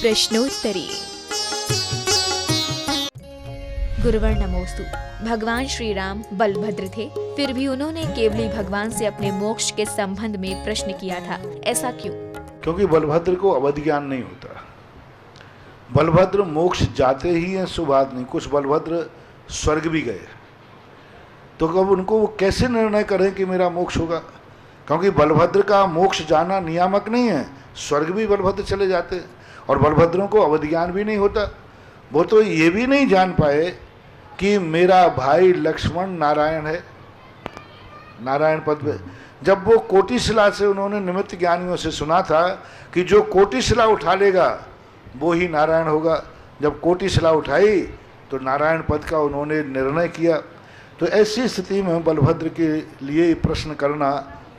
प्रश्नोत्तरी। गुरुवर नमोस्तु। भगवान श्री राम बलभद्र थे, फिर भी उन्होंने केवली भगवान से अपने मोक्ष के संबंध में प्रश्न किया था, ऐसा क्यों? क्योंकि बलभद्र को अवध ज्ञान नहीं होता। बलभद्र मोक्ष जाते ही हैं सो बात नहीं, कुछ बलभद्र स्वर्ग भी गए, तो कब उनको वो कैसे निर्णय करें कि मेरा मोक्ष होगा? क्योंकि बलभद्र का मोक्ष जाना नियामक नहीं है, स्वर्ग भी बलभद्र चले जाते हैं और बलभद्रों को अवध ज्ञान भी नहीं होता। वो तो ये भी नहीं जान पाए कि मेरा भाई लक्ष्मण नारायण है, नारायण पद पे। जब वो कोटिशिला से उन्होंने निमित्त ज्ञानियों से सुना था कि जो कोटिशिला उठा लेगा वो ही नारायण होगा, जब कोटिशिला उठाई तो नारायण पद का उन्होंने निर्णय किया। तो ऐसी स्थिति में बलभद्र के लिए प्रश्न करना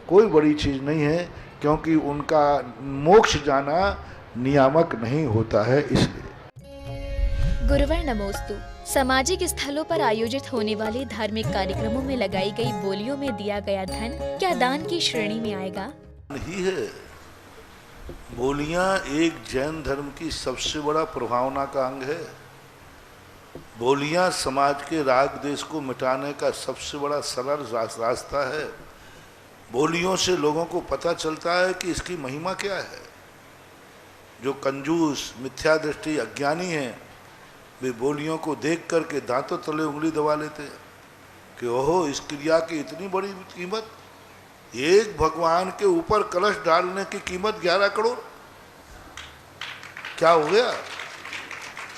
कोई बड़ी चीज़ नहीं है, क्योंकि उनका मोक्ष जाना नियामक नहीं होता है, इसलिए। गुरुवर नमोस्तु। सामाजिक स्थलों पर आयोजित होने वाले धार्मिक कार्यक्रमों में लगाई गई बोलियों में दिया गया धन क्या दान की श्रेणी में आएगा? ही है। बोलियां एक जैन धर्म की सबसे बड़ा प्रभावना का अंग है। बोलियां समाज के राग देश को मिटाने का सबसे बड़ा सरल रास्ता है। बोलियों से लोगों को पता चलता है कि इसकी महिमा क्या है। जो कंजूस, मिथ्या दृष्टि, अज्ञानी हैं, वे बोलियों को देख करके दांतों तले उंगली दबा लेते हैं कि ओहो, इस क्रिया की इतनी बड़ी कीमत। एक भगवान के ऊपर कलश डालने की कीमत 11 करोड़। क्या हो गया?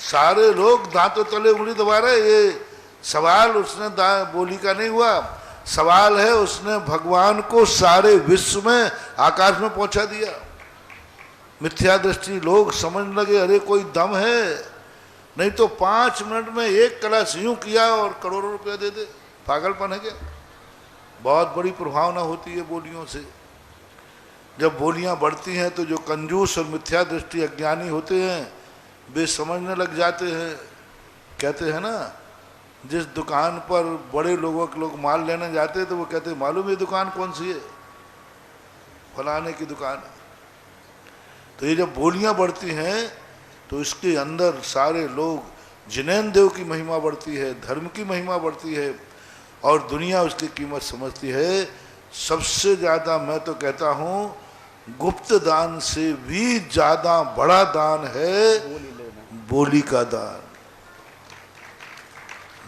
सारे लोग दांतों तले उंगली दबा रहे। ये सवाल उसने बोली का नहीं हुआ, सवाल है उसने भगवान को सारे विश्व में आकाश में पहुंचा दिया। मिथ्या दृष्टि लोग समझने लगे अरे कोई दम है, नहीं तो 5 मिनट में एक कलश यूं किया और करोड़ों रुपया दे दे। पागलपन है क्या? बहुत बड़ी प्रभावना होती है बोलियों से। जब बोलियां बढ़ती हैं तो जो कंजूस और मिथ्या दृष्टि अज्ञानी होते हैं वे समझने लग जाते हैं। कहते हैं ना, जिस दुकान पर बड़े लोगों के लोग माल लेने जाते हैं तो वो कहते हैं मालूम ये दुकान कौन सी है? फलाने की दुकान है। तो ये जब बोलियां बढ़ती हैं तो इसके अंदर सारे लोग, जिनेन देव की महिमा बढ़ती है, धर्म की महिमा बढ़ती है और दुनिया उसकी कीमत समझती है। सबसे ज़्यादा मैं तो कहता हूँ गुप्त दान से भी ज़्यादा बड़ा दान है बोली का दान।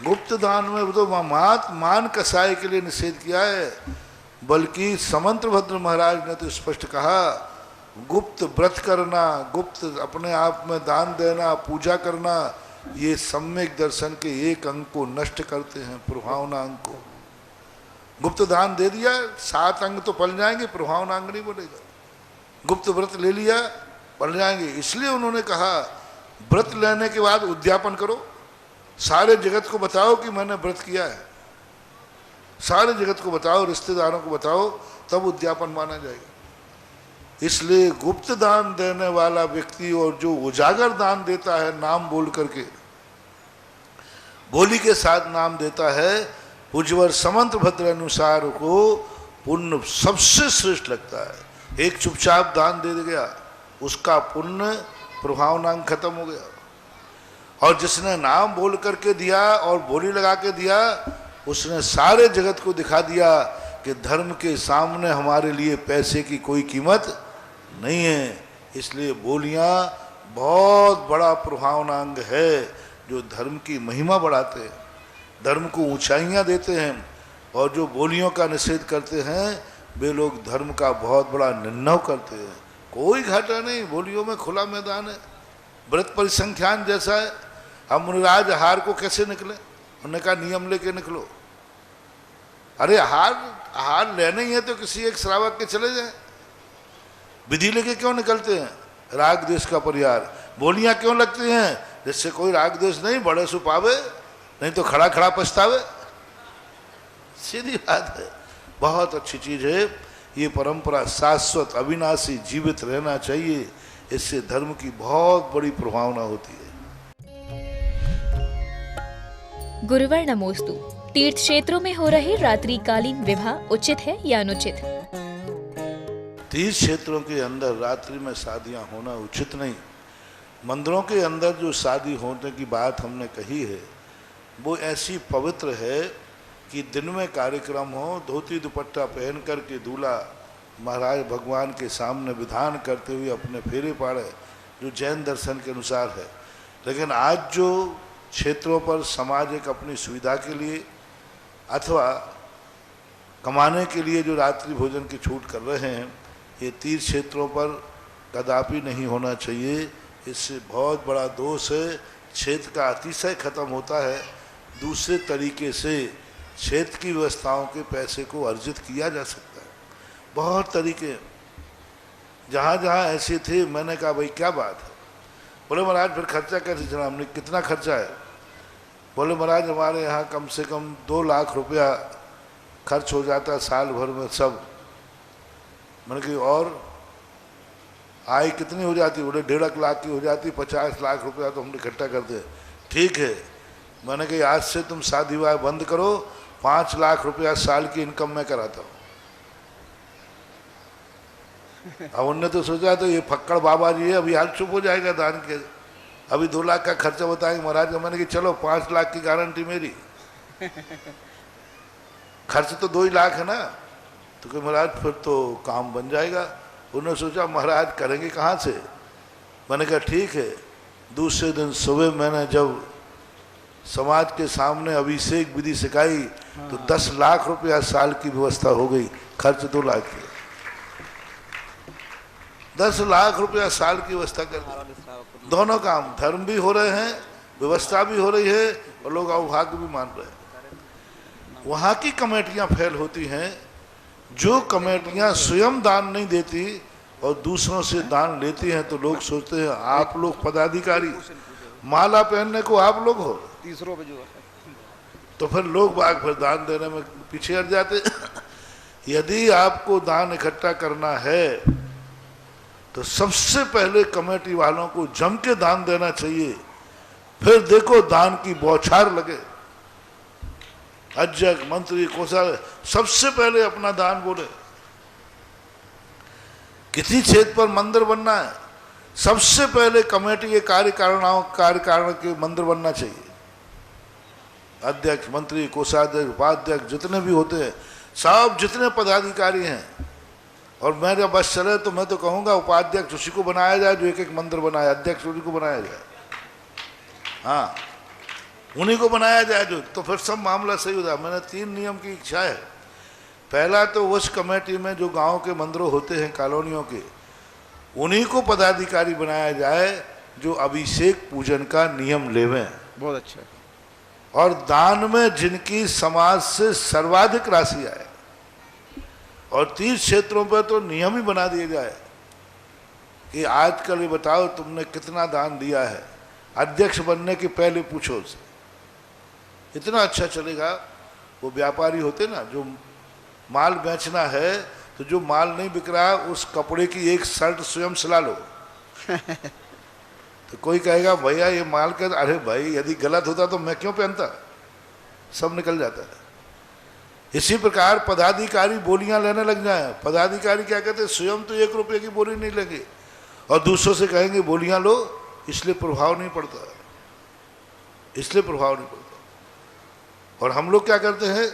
गुप्त दान में तो मान कसाई के लिए निषेध किया है, बल्कि समंतभद्र महाराज ने तो स्पष्ट कहा गुप्त व्रत करना, गुप्त अपने आप में दान देना, पूजा करना, ये सम्यक दर्शन के एक अंग को नष्ट करते हैं, प्रभावना अंग को। गुप्त दान दे दिया 7 अंग तो पल जाएंगे, प्रभावना अंग नहीं बोलेगा। गुप्त व्रत ले लिया, पल जाएंगे। इसलिए उन्होंने कहा व्रत लेने के बाद उद्यापन करो, सारे जगत को बताओ कि मैंने व्रत किया है, सारे जगत को बताओ, रिश्तेदारों को बताओ, तब उद्यापन माना जाएगा। इसलिए गुप्त दान देने वाला व्यक्ति और जो उजागर दान देता है नाम बोल करके, बोली के साथ नाम देता है, पूज्यवर समंतभद्र अनुसार को पुण्य सबसे श्रेष्ठ लगता है। एक चुपचाप दान दे गया, उसका पुण्य प्रभावनांग खत्म हो गया। और जिसने नाम बोल करके दिया और बोली लगा के दिया, उसने सारे जगत को दिखा दिया कि धर्म के सामने हमारे लिए पैसे की कोई कीमत नहीं है। इसलिए बोलियां बहुत बड़ा प्रभावनांग है जो धर्म की महिमा बढ़ाते हैं, धर्म को ऊंचाइयां देते हैं। और जो बोलियों का निषेध करते हैं वे लोग धर्म का बहुत बड़ा निंदा करते हैं। कोई घाटा नहीं, बोलियों में खुला मैदान है, व्रत परिसंख्यान जैसा है। अब मुनिराज हार को कैसे निकले? उन्होंने कहा नियम लेके निकलो। अरे हार लेने ही है तो किसी एक श्रावक के चले जाए, विधि लेके क्यों निकलते हैं? राग द्वेष का परिहार। बोलियां क्यों लगती हैं? जिससे कोई राग द्वेष नहीं, बड़े सुपावे, नहीं तो खड़ा खड़ा पछतावे। सीधी बात है, बहुत अच्छी चीज है ये परंपरा, शाश्वत अविनाशी जीवित रहना चाहिए। इससे धर्म की बहुत बड़ी प्रभावना होती है। गुरुवर नमोस्तु। तीर्थ क्षेत्रों में हो रहे रात्रिकालीन विवाह उचित है या अनुचित? तीर्थ क्षेत्रों के अंदर रात्रि में शादियां होना उचित नहीं। मंदिरों के अंदर जो शादी होने की बात हमने कही है वो ऐसी पवित्र है कि दिन में कार्यक्रम हो, धोती दुपट्टा पहन कर के दूल्हा महाराज भगवान के सामने विधान करते हुए अपने फेरे पाड़े, जो जैन दर्शन के अनुसार है। लेकिन आज जो क्षेत्रों पर समाज एक अपनी सुविधा के लिए अथवा कमाने के लिए जो रात्रि भोजन की छूट कर रहे हैं, ये तीर्थ क्षेत्रों पर कदापि नहीं होना चाहिए। इससे बहुत बड़ा दोष है। क्षेत्र का अतिशय खत्म होता है। दूसरे तरीके से क्षेत्र की व्यवस्थाओं के पैसे को अर्जित किया जा सकता है। बहुत तरीके जहाँ जहाँ ऐसे थे, मैंने कहा भाई क्या बात है। बोले महाराज फिर खर्चा कैसे चला? हमने कितना खर्चा है? बोले महाराज हमारे यहाँ कम से कम 2 लाख रुपया खर्च हो जाता है साल भर में सब। मैंने कहा और आय कितनी हो जाती? बोले 1.5 लाख की हो जाती। 50 लाख रुपया तो हम इकट्ठा करते हैं। ठीक है, मैंने कहा आज से तुम शादी विवाह बंद करो, 5 लाख रुपया साल की इनकम मैं कराता हूँ। अब उनने तो सोचा तो ये फक्कड़ बाबा जी है, अभी हाल चुप हो जाएगा दान के, अभी 2 लाख का खर्चा बताएंगे महाराज। मैंने कहा चलो 5 लाख की गारंटी मेरी, खर्च तो 2 ही लाख है ना। तो कि महाराज फिर तो काम बन जाएगा। उन्होंने सोचा महाराज करेंगे कहाँ से? मैंने कहा ठीक है। दूसरे दिन सुबह मैंने जब समाज के सामने अभिषेक विधि सिखाई तो 10 लाख रुपया साल की व्यवस्था हो गई। खर्च 2 लाख की, 10 लाख रुपया साल की व्यवस्था कर दी। दोनों काम, धर्म भी हो रहे हैं, व्यवस्था भी हो रही है और लोग अवभाग्य भी मान रहे हैं। वहाँ की कमेटियाँ फेल होती हैं। जो कमेटियाँ स्वयं दान नहीं देती और दूसरों से दान लेती हैं तो लोग सोचते हैं आप लोग पदाधिकारी, माला पहनने को आप लोग हो, तीसरों पे जो है। तो फिर लोग बाग फिर दान देने में पीछे हट जाते। यदि आपको दान इकट्ठा करना है तो सबसे पहले कमेटी वालों को जम के दान देना चाहिए। फिर देखो दान की बौछार लगे। अध्यक्ष, मंत्री, कोषाध्यक्ष सबसे पहले अपना दान बोले। किसी क्षेत्र पर मंदिर बनना है, सबसे पहले कमेटी के कार्यकारण के मंदिर बनना चाहिए। अध्यक्ष, मंत्री, कोषाध्यक्ष, उपाध्यक्ष जितने भी होते हैं, सब जितने पदाधिकारी हैं, और मैं जब बस चले तो मैं तो कहूँगा उपाध्यक्ष उसी को बनाया जाए जो एक मंदिर बनाए, अध्यक्ष उसी को बनाया जाए। हाँ, उन्हीं को बनाया जाए जो, तो फिर सब मामला सही हो जाए। मैंने 3 नियम की इच्छा है। पहला तो उस कमेटी में जो गांव के मंदिरों होते हैं, कॉलोनियों के, उन्हीं को पदाधिकारी बनाया जाए जो अभिषेक पूजन का नियम लेवें। बहुत अच्छा। और दान में जिनकी समाज से सर्वाधिक राशि आए, और 30 क्षेत्रों पर तो नियम ही बना दिए जाए कि आजकल ये बताओ तुमने कितना दान दिया है, अध्यक्ष बनने के पहले पूछो उसे। इतना अच्छा चलेगा। वो व्यापारी होते ना, जो माल बेचना है तो जो माल नहीं बिक रहा उस कपड़े की एक शर्ट स्वयं सिला लो। तो कोई कहेगा भैया ये माल का, अरे भाई यदि गलत होता तो मैं क्यों पहनता, सब निकल जाता है। इसी प्रकार पदाधिकारी बोलियां लेने लग जाए। पदाधिकारी क्या कहते हैं, स्वयं तो 1 रुपये की बोली नहीं लेंगे और दूसरों से कहेंगे बोलियां लो, इसलिए प्रभाव नहीं पड़ता, इसलिए प्रभाव नहीं पड़ता। और हम लोग क्या करते हैं,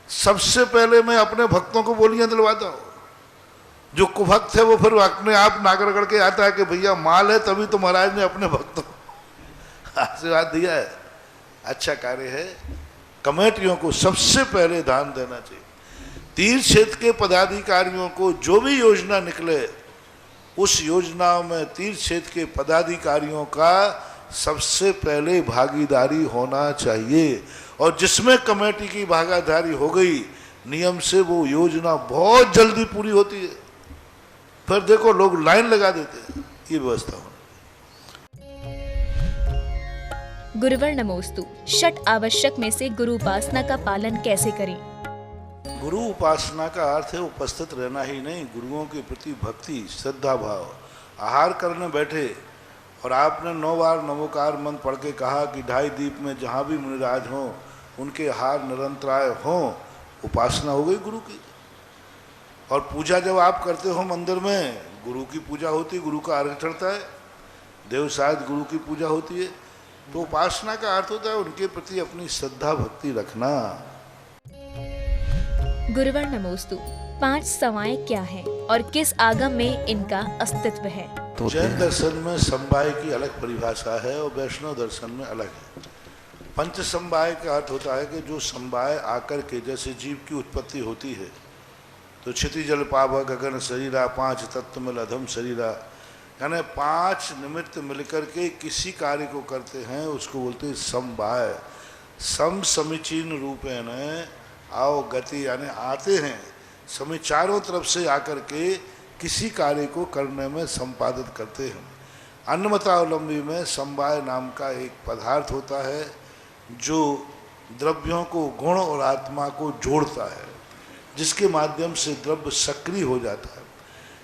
सबसे पहले मैं अपने भक्तों को बोलियां दिलवाता हूँ। जो कुभक्त है वो फिर अपने आप नागर करके आता है कि भैया माल है, तभी तो महाराज ने अपने भक्तों को आशीर्वाद दिया है। अच्छा कार्य है। कमेटियों को सबसे पहले दान देना चाहिए। तीर्थ क्षेत्र के पदाधिकारियों को जो भी योजना निकले, उस योजना में तीर्थ क्षेत्र के पदाधिकारियों का सबसे पहले भागीदारी होना चाहिए। और जिसमें कमेटी की भागीदारी हो गई नियम से, वो योजना बहुत जल्दी पूरी होती है। फिर देखो लोग लाइन लगा देते हैं। ये व्यवस्था होना। गुरुवर नमोस्तु। षट आवश्यक में से गुरु उपासना का पालन कैसे करें? गुरु उपासना का अर्थ है उपस्थित रहना ही नहीं, गुरुओं के प्रति भक्ति, श्रद्धा भाव। आहार करने बैठे और आपने 9 बार नमोकार मंत्र पढ़ के कहा कि 2.5 दीप में जहाँ भी मुनिराज हों उनके आहार निरंतराय हों, उपासना हो गई गुरु की। और पूजा जब आप करते हो मंदिर में, गुरु की पूजा होती, गुरु का अर्घ चढ़ता है। देवसाद गुरु की पूजा होती है। तो उपासना का अर्थ होता है उनके प्रति अपनी श्रद्धा भक्ति रखना। गुरुवर नमोस्तु। 5 सवाएं क्या हैं और किस आगम में इनका अस्तित्व है? तो जैन दर्शन में समवाय की अलग परिभाषा है और वैष्णव दर्शन में अलग है। पंच समवाय का अर्थ होता है कि जो समवाय आकर के, जैसे जीव की उत्पत्ति होती है तो क्षिति जल पावक गगन शरीरा, 5 तत्व में अधम शरीरा, यानी 5 निमित्त मिलकर के किसी कार्य को करते हैं, उसको बोलते हैं समवाय। सम समीचीन रूपेण आओ गति, यानी आते हैं समय चारों तरफ से आकर के किसी कार्य को करने में संपादित करते हैं। अन्नमतावलंबी में समवाय नाम का एक पदार्थ होता है जो द्रव्यों को, गुण और आत्मा को जोड़ता है, जिसके माध्यम से द्रव्य सक्रिय हो जाता है।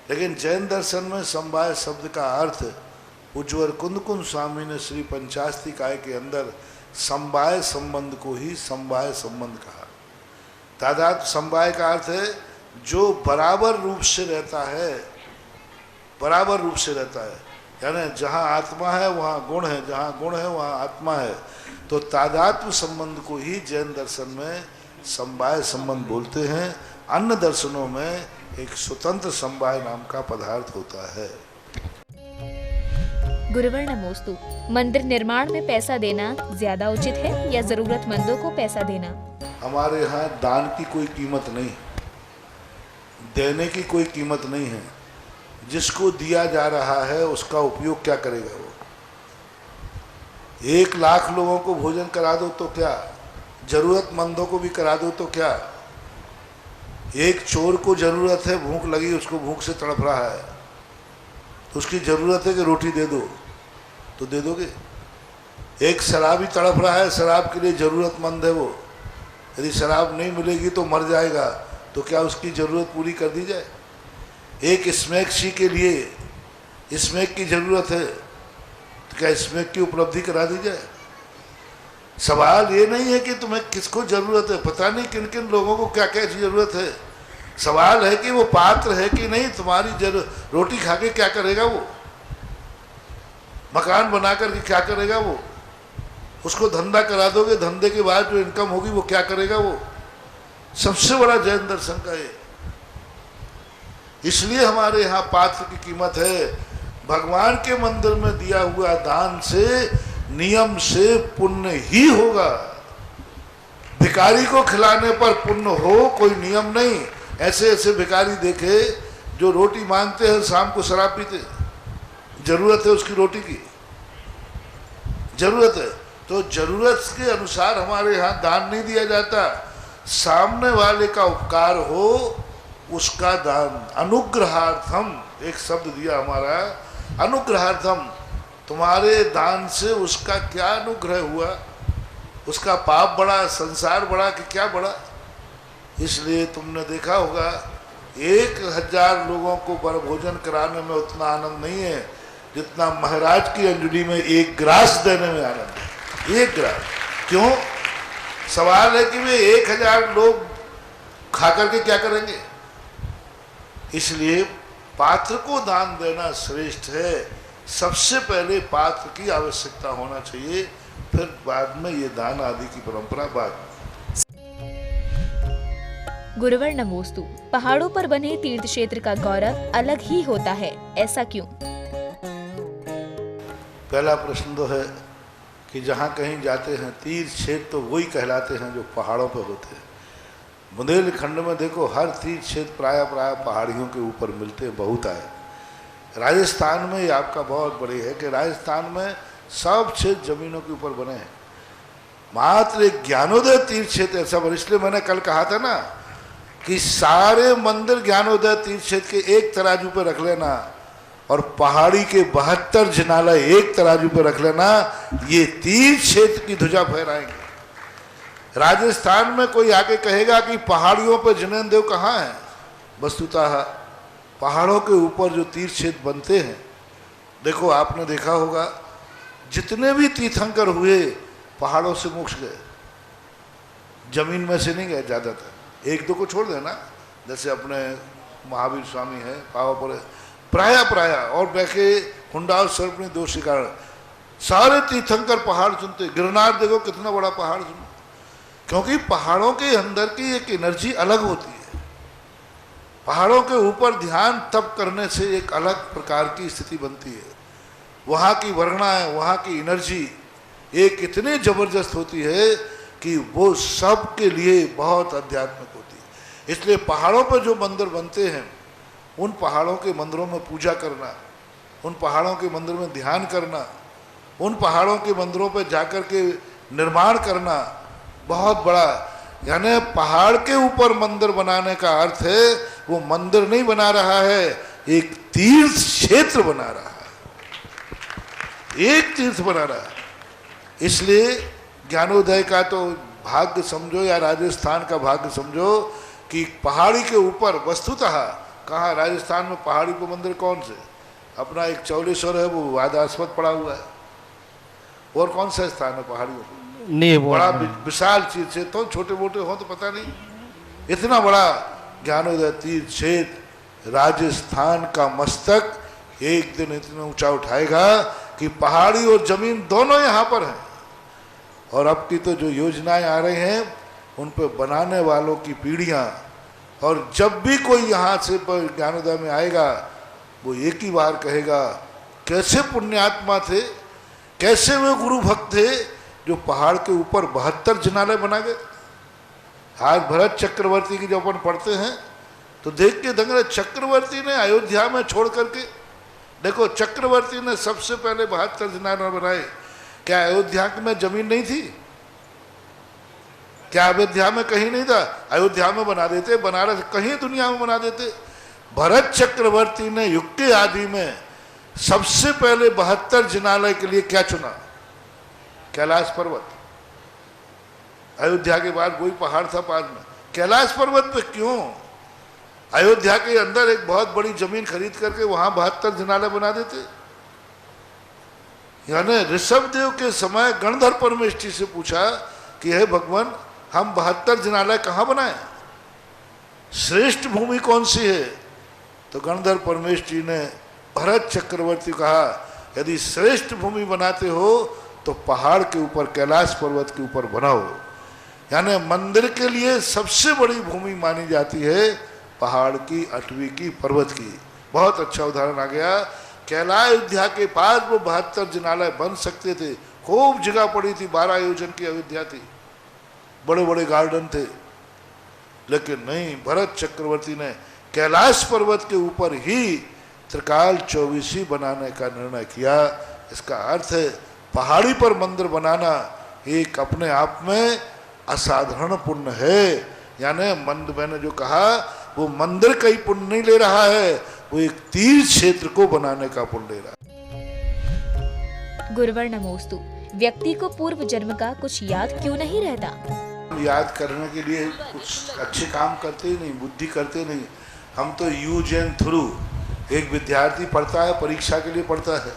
लेकिन जैन दर्शन में समवाय शब्द का अर्थ उज्ज्वल कुंदकुंद स्वामी ने श्री पंचास्तिकाय के अंदर समवाय संबंध को ही समवाय संबंध कहा। तादाद समवाय का अर्थ है जो बराबर रूप से रहता है, बराबर रूप से रहता है, यानी जहाँ आत्मा है वहाँ गुण है, जहाँ गुण है वहाँ आत्मा है। तो तादात्म्य संबंध को ही जैन दर्शन में समवाय संबंध बोलते हैं। अन्य दर्शनों में एक स्वतंत्र समवाय नाम का पदार्थ होता है। गुरुवर नमोस्तु। मंदिर निर्माण में पैसा देना ज्यादा उचित है या जरूरतमंदों को पैसा देना? हमारे यहाँ दान की कोई कीमत नहीं, देने की कोई कीमत नहीं है। जिसको दिया जा रहा है उसका उपयोग क्या करेगा वो। 1 लाख लोगों को भोजन करा दो तो क्या, जरूरतमंदों को भी करा दो तो क्या। एक चोर को जरूरत है, भूख लगी, उसको भूख से तड़प रहा है, तो उसकी जरूरत है कि रोटी दे दो, तो दे दोगे। एक शराबी तड़प रहा है, शराब के लिए जरूरतमंद है वो, यदि शराब नहीं मिलेगी तो मर जाएगा, तो क्या उसकी ज़रूरत पूरी कर दी जाए। एक स्मैक्सी के लिए स्मैक की ज़रूरत है, तो क्या स्मैक की उपलब्धि करा दी जाए। सवाल ये नहीं है कि तुम्हें किसको ज़रूरत है, पता नहीं किन किन लोगों को क्या क्या ज़रूरत है। सवाल है कि वो पात्र है कि नहीं, तुम्हारी रोटी खा के क्या करेगा वो, मकान बना करके क्या करेगा वो, उसको धंधा करा दोगे, धंधे के बाद जो इनकम होगी वो क्या करेगा वो। सबसे बड़ा जैन दर्शन का है। इसलिए हमारे यहाँ पात्र की कीमत है। भगवान के मंदिर में दिया हुआ दान से नियम से पुण्य ही होगा। भिखारी को खिलाने पर पुण्य हो कोई नियम नहीं। ऐसे ऐसे भिखारी देखे जो रोटी मांगते हैं, शाम को शराब पीते। जरूरत है उसकी रोटी की, जरूरत है, तो जरूरत के अनुसार हमारे यहाँ दान नहीं दिया जाता। सामने वाले का उपकार हो उसका दान। अनुग्रहार्थम एक शब्द दिया हमारा, अनुग्रहार्थम। तुम्हारे दान से उसका क्या अनुग्रह हुआ, उसका पाप बढ़ा, संसार बढ़ा कि क्या बढ़ा। इसलिए तुमने देखा होगा 1000 लोगों को बर भोजन कराने में उतना आनंद नहीं है जितना महाराज की अंजलि में 1 ग्रास देने में आनंद है। 1 ग्रास क्यों? सवाल है कि वे 1000 लोग खा करके क्या करेंगे। इसलिए पात्र को दान देना श्रेष्ठ है। सबसे पहले पात्र की आवश्यकता होना चाहिए, फिर बाद में ये दान आदि की परंपरा बाद में। गुरुवर नमोस्तु। पहाड़ों पर बने तीर्थ क्षेत्र का गौरव अलग ही होता है, ऐसा क्यों? पहला प्रश्न तो है कि जहाँ कहीं जाते हैं तीर्थ क्षेत्र तो वही कहलाते हैं जो पहाड़ों पर होते हैं। बुंदेलखंड में देखो हर तीर्थ क्षेत्र प्राय पहाड़ियों के ऊपर मिलते हैं, बहुत आए। राजस्थान में ये आपका बहुत बड़ी है कि राजस्थान में सब क्षेत्र जमीनों के ऊपर बने हैं। मात्र एक ज्ञानोदय तीर्थ क्षेत्र ऐसा बना। इसलिए मैंने कल कहा था ना कि सारे मंदिर ज्ञानोदय तीर्थ क्षेत्र के एक तराजू पर रख लेना और पहाड़ी के 72 जिनालय एक तराजू पर रख लेना, ये तीर्थ क्षेत्र की ध्वजा फहराएंगे। राजस्थान में कोई आके कहेगा कि पहाड़ियों पर जिनेंद्र देव कहाँ है, वस्तुतः पहाड़ों के ऊपर जो तीर्थ क्षेत्र बनते हैं, देखो आपने देखा होगा जितने भी तीर्थंकर हुए पहाड़ों से मोक्ष गए, जमीन में से नहीं गए ज़्यादातर। 1-2 को छोड़ देना, जैसे अपने महावीर स्वामी है पावापुर, प्राय और बैके हुंडा और सर्पनी दोष के कारण सारे तीर्थंकर पहाड़ चुनते। गिरनार देखो कितना बड़ा पहाड़ चुनो, क्योंकि पहाड़ों के अंदर की एक एनर्जी अलग होती है। पहाड़ों के ऊपर ध्यान तप करने से एक अलग प्रकार की स्थिति बनती है। वहाँ की वर्णाएं, वहाँ की एनर्जी एक इतनी जबरदस्त होती है कि वो सब के लिए बहुत आध्यात्मिक होती है। इसलिए पहाड़ों पर जो मंदिर बनते हैं, उन पहाड़ों के मंदिरों में पूजा करना, उन पहाड़ों के मंदिर में ध्यान करना, उन पहाड़ों के मंदिरों पर जाकर के निर्माण करना बहुत बड़ा, यानी पहाड़ के ऊपर मंदिर बनाने का अर्थ है वो मंदिर नहीं बना रहा है, एक तीर्थ क्षेत्र बना रहा है, एक तीर्थ बना रहा है। इसलिए ज्ञानोदय का तो भाग्य समझो या राजस्थान का भाग्य समझो कि पहाड़ी के ऊपर वस्तुतः, कहाँ राजस्थान में पहाड़ी पर मंदिर कौन से, अपना एक चौलेश्वर है वो वादास्पद पड़ा हुआ है, और कौन सा स्थान है पहाड़ियों पर नहीं बड़ा विशाल चीज से, तो छोटे मोटे हो तो पता नहीं, इतना बड़ा ज्ञानोदय तीर्थ क्षेत्र राजस्थान का मस्तक एक दिन इतना ऊंचा उठाएगा कि पहाड़ी और जमीन दोनों यहाँ पर हैं। और अब की तो जो योजनाएं आ रही हैं उन पर बनाने वालों की पीढ़ियाँ, और जब भी कोई यहाँ से ज्ञानोदय में आएगा वो एक ही बार कहेगा कैसे पुण्यात्मा थे, कैसे वे गुरु भक्त थे जो पहाड़ के ऊपर 72 जिनालय बना गए। आज भरत चक्रवर्ती की जो अपन पढ़ते हैं तो देख के दंग रहे, चक्रवर्ती ने अयोध्या में छोड़ करके, देखो चक्रवर्ती ने सबसे पहले 72 जिनालय बनाए। क्या अयोध्या में जमीन नहीं थी? क्या अयोध्या में कहीं नहीं था? अयोध्या में बना देते, बनारस कहीं दुनिया में बना देते। भरत चक्रवर्ती ने युग के आदि में सबसे पहले 72 जिनालय के लिए क्या चुना? कैलाश पर्वत। अयोध्या के बाद कोई पहाड़ था पास में, कैलाश पर्वत पे क्यों? अयोध्या के अंदर एक बहुत बड़ी जमीन खरीद करके वहां 72 जिनालय बना देते। यानी ऋषभदेव के समय गणधर परमेष्ठी से पूछा कि हे भगवान, हम 72 जिनालय कहाँ बनाए, श्रेष्ठ भूमि कौन सी है? तो गणधर परमेष्ठी ने भरत चक्रवर्ती कहा, यदि श्रेष्ठ भूमि बनाते हो तो पहाड़ के ऊपर, कैलाश पर्वत के ऊपर बनाओ। यानी मंदिर के लिए सबसे बड़ी भूमि मानी जाती है पहाड़ की, अटवी की, पर्वत की। बहुत अच्छा उदाहरण आ गया। कैलाश अयोध्या के पास वो 72 जिनालय बन सकते थे, खूब जगह पड़ी थी, 12 योजन की अयोध्या थी, बड़े बड़े गार्डन थे, लेकिन नहीं, भरत चक्रवर्ती ने कैलाश पर्वत के ऊपर ही त्रिकाल चौबीसी बनाने का निर्णय किया। इसका अर्थ है पहाड़ी पर मंदिर बनाना एक अपने आप में असाधारण पुण्य है। यानी मैंने जो कहा वो मंदिर का ही पुण्य नहीं ले रहा है, वो एक तीर्थ क्षेत्र को बनाने का पुण्य ले रहा है। गुरुवर नमोस्तु। व्यक्ति को पूर्व जन्म का कुछ याद क्यों नहीं रहता? याद करने के लिए कुछ अच्छे काम करते ही नहीं, बुद्धि करते नहीं। हम तो यूज एंड थ्रू, एक विद्यार्थी पढ़ता है, परीक्षा के लिए पढ़ता है,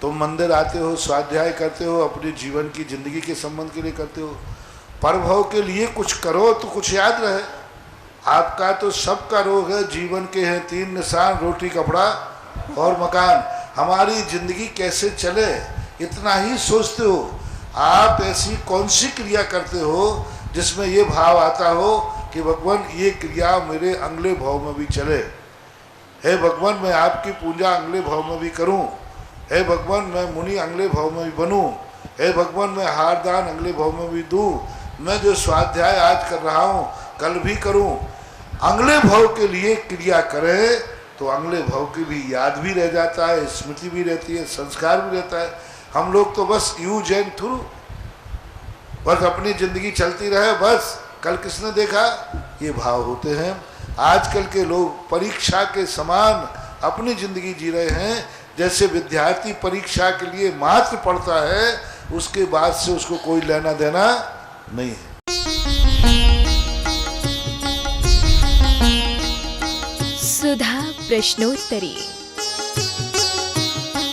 तुम मंदिर आते हो, स्वाध्याय करते हो, अपने जीवन की जिंदगी के संबंध के लिए करते हो, परभव के लिए कुछ करो तो कुछ याद रहे। आपका तो सबका रोग है, जीवन के हैं 3 निशान, रोटी कपड़ा और मकान। हमारी जिंदगी कैसे चले इतना ही सोचते हो। आप ऐसी कौन सी क्रिया करते हो जिसमें ये भाव आता हो कि भगवान ये क्रिया मेरे अगले भाव में भी चले, हे भगवान मैं आपकी पूजा अगले भाव में भी करूं, हे भगवान मैं मुनि अगले भाव में भी बनूं, हे भगवान मैं हारदान अगले भाव में भी दूं, मैं जो स्वाध्याय आज कर रहा हूं कल भी करूं। अगले भाव के लिए क्रिया करें तो अगले भाव की भी याद भी रह जाता है, स्मृति भी रहती है, संस्कार भी रहता है। हम लोग तो बस यूज एंड थ्रू, बस अपनी जिंदगी चलती रहे, बस कल किसने देखा, ये भाव होते हैं। आजकल के लोग परीक्षा के समान अपनी जिंदगी जी रहे हैं, जैसे विद्यार्थी परीक्षा के लिए मात्र पढ़ता है, उसके बाद से उसको कोई लेना देना नहीं है। सुधा प्रश्नोत्तरी।